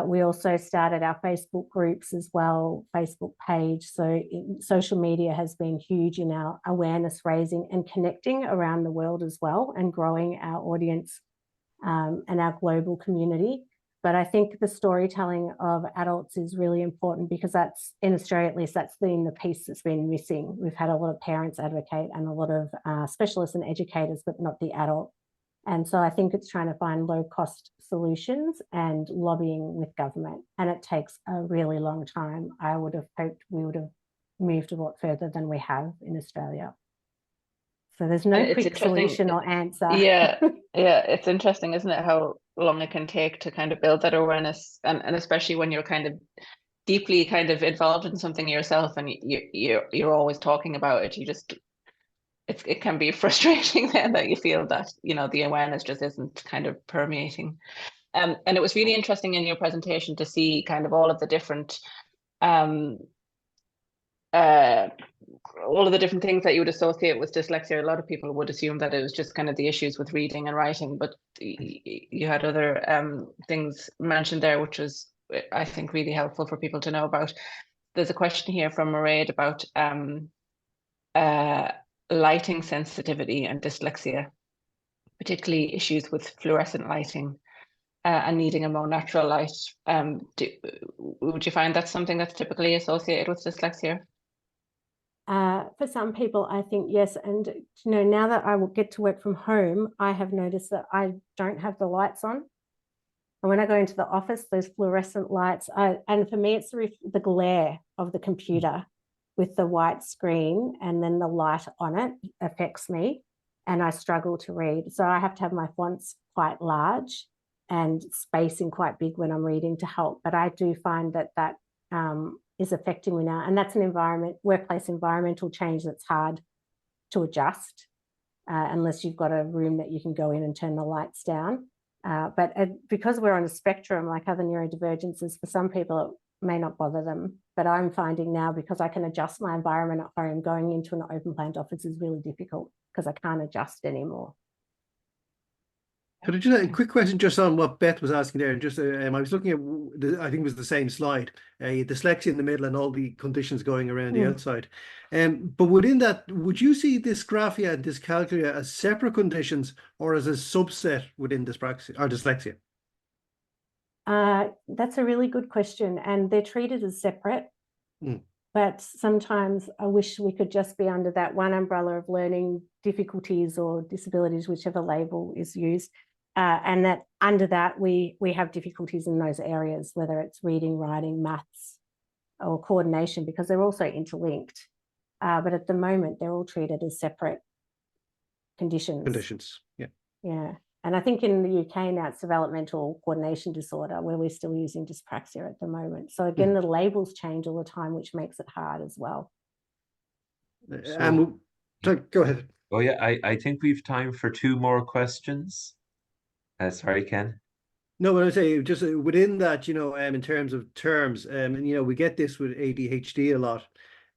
We also started our Facebook groups as well, Facebook page. So social media has been huge in our awareness raising and connecting around the world as well, and growing our audience and our global community. But I think the storytelling of adults is really important, because that's, in Australia at least, that's been the piece that's been missing. We've had a lot of parents advocate and a lot of specialists and educators, but not the adult. And so I think it's trying to find low-cost solutions and lobbying with government. And it takes a really long time. I would have hoped we would have moved a lot further than we have in Australia. So there's no quick solution or answer. Yeah, it's interesting, isn't it, how long it can take to kind of build that awareness, and especially when you're kind of deeply kind of involved in something yourself, and you're always talking about it. You just, it can be frustrating then that you feel that, you know, the awareness just isn't kind of permeating. And it was really interesting in your presentation to see kind of all of the different all of the different things that you would associate with dyslexia. A lot of people would assume that it was just kind of the issues with reading and writing, but you had other things mentioned there, which was, I think, really helpful for people to know about. There's a question here from Mairead about lighting sensitivity and dyslexia, particularly issues with fluorescent lighting and needing a more natural light. Would you find that's something that's typically associated with dyslexia? For some people, I think yes. And, you know, now that I will get to work from home, I have noticed that I don't have the lights on. And when I go into the office, those fluorescent lights, and for me, it's the glare of the computer with the white screen, and then the light on it affects me, and I struggle to read. So I have to have my fonts quite large and spacing quite big when I'm reading to help. But I do find that is affecting me now. And that's an workplace environmental change that's hard to adjust unless you've got a room that you can go in and turn the lights down. But because we're on a spectrum, like other neurodivergences, for some people it may not bother them. But I'm finding now, because I can adjust my environment at home, going into an open planned office is really difficult. because I can't adjust anymore. Could I just a quick question just on what Beth was asking there? And just I was looking at, I think it was the same slide, dyslexia in the middle and all the conditions going around the outside. But within that, would you see dysgraphia and dyscalculia as separate conditions or as a subset within dyspraxia or dyslexia? That's a really good question, and they're treated as separate. But sometimes I wish we could just be under that one umbrella of learning difficulties or disabilities, whichever label is used. And that under that, we have difficulties in those areas, whether it's reading, writing, maths, or coordination, because they're also interlinked. But at the moment, they're all treated as separate conditions. Yeah. And I think in the UK now, it's developmental coordination disorder, where we're still using dyspraxia at the moment. So again, the labels change all the time, which makes it hard as well. Go ahead. Oh yeah, I think we've time for 2 more questions. Sorry, Ken. No, what I say, just within that, in terms of terms, and we get this with ADHD a lot.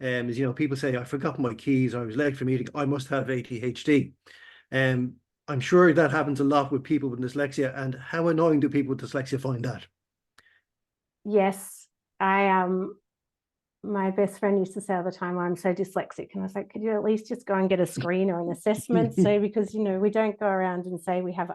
Is people say, I forgot my keys, or I was late for a meeting, I must have ADHD. I'm sure that happens a lot with people with dyslexia. And how annoying do people with dyslexia find that? Yes, my best friend used to say all the time, I'm so dyslexic. And I was like, could you at least just go and get a screen or an assessment? So, because, we don't go around and say we have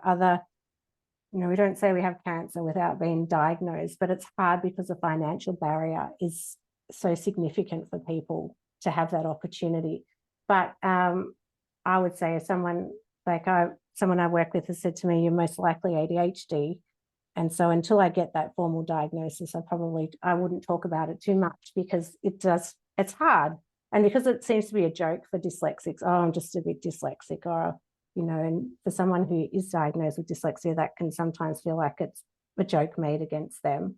we don't say we have cancer without being diagnosed, but it's hard because the financial barrier is so significant for people to have that opportunity. But I would say if someone I work with has said to me, you're most likely ADHD. And so until I get that formal diagnosis, I wouldn't talk about it too much, because it's hard. And because it seems to be a joke for dyslexics, I'm just a bit dyslexic, or, and for someone who is diagnosed with dyslexia, that can sometimes feel like it's a joke made against them.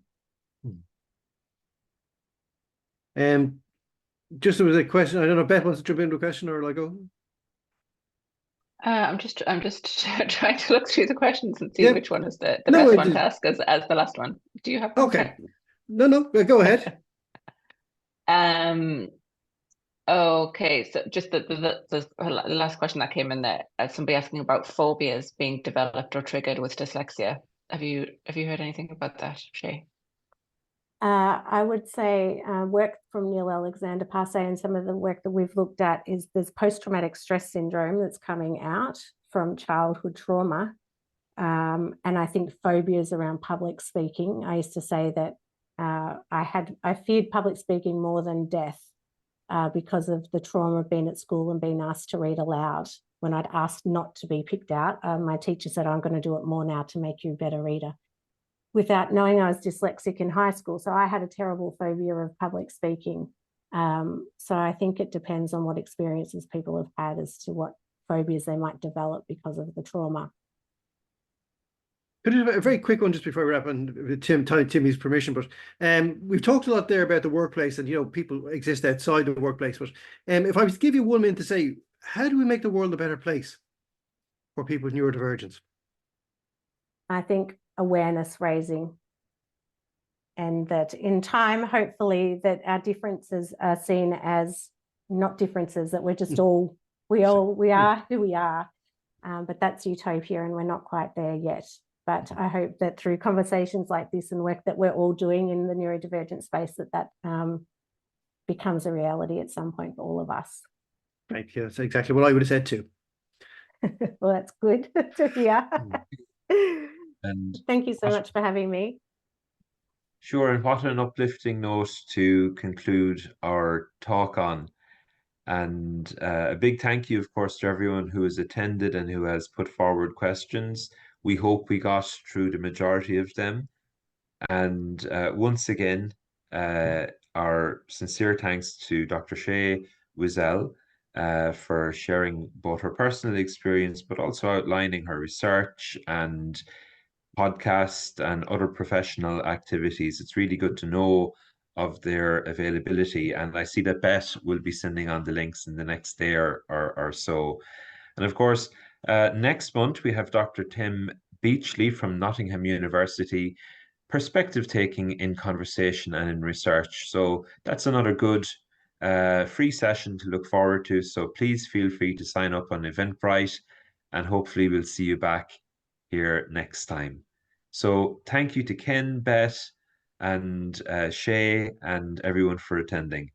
Just there was a question, I don't know, Beth wants to jump into a question, or like, go? I'm just trying to look through the questions and see which one is the best one to ask as the last one. Do you have one? Okay. No, go ahead. Okay, so just the last question that came in there, somebody asking about phobias being developed or triggered with dyslexia. Have you heard anything about that, Shae? I would say work from Neil Alexander Passe, and some of the work that we've looked at is there's post-traumatic stress syndrome that's coming out from childhood trauma. And I think phobias around public speaking. I used to say that I feared public speaking more than death because of the trauma of being at school and being asked to read aloud. When I'd asked not to be picked out, my teacher said, I'm going to do it more now to make you a better reader, without knowing I was dyslexic in high school. So I had a terrible phobia of public speaking. So I think it depends on what experiences people have had as to what phobias they might develop because of the trauma. Could I have a very quick one just before we wrap, and with Timmy's permission, but we've talked a lot there about the workplace, and people exist outside the workplace, but if I was to give you 1 minute to say, how do we make the world a better place for people with neurodivergence? I think awareness raising, and that in time, hopefully, that our differences are seen as not differences, that we're just we are who we are. But that's utopia, and we're not quite there yet. But I hope that through conversations like this and work that we're all doing in the neurodivergent space, that becomes a reality at some point for all of us. Right, yeah, that's exactly what I would have said too. Well, that's good to hear. And thank you so much for having me. Sure, and what an uplifting note to conclude our talk on. And a big thank you, of course, to everyone who has attended and who has put forward questions. We hope we got through the majority of them. And once again, our sincere thanks to Dr. Shae Wissell for sharing both her personal experience, but also outlining her research and podcast and other professional activities. It's really good to know of their availability, and I see that Beth will be sending on the links in the next day or so. And of course, next month we have Dr. Tim Beachley from Nottingham University, perspective taking in conversation and in research. So that's another good free session to look forward to. So please feel free to sign up on Eventbrite, and hopefully we'll see you back here next time. So thank you to Ken, Beth, and Shae, and everyone for attending.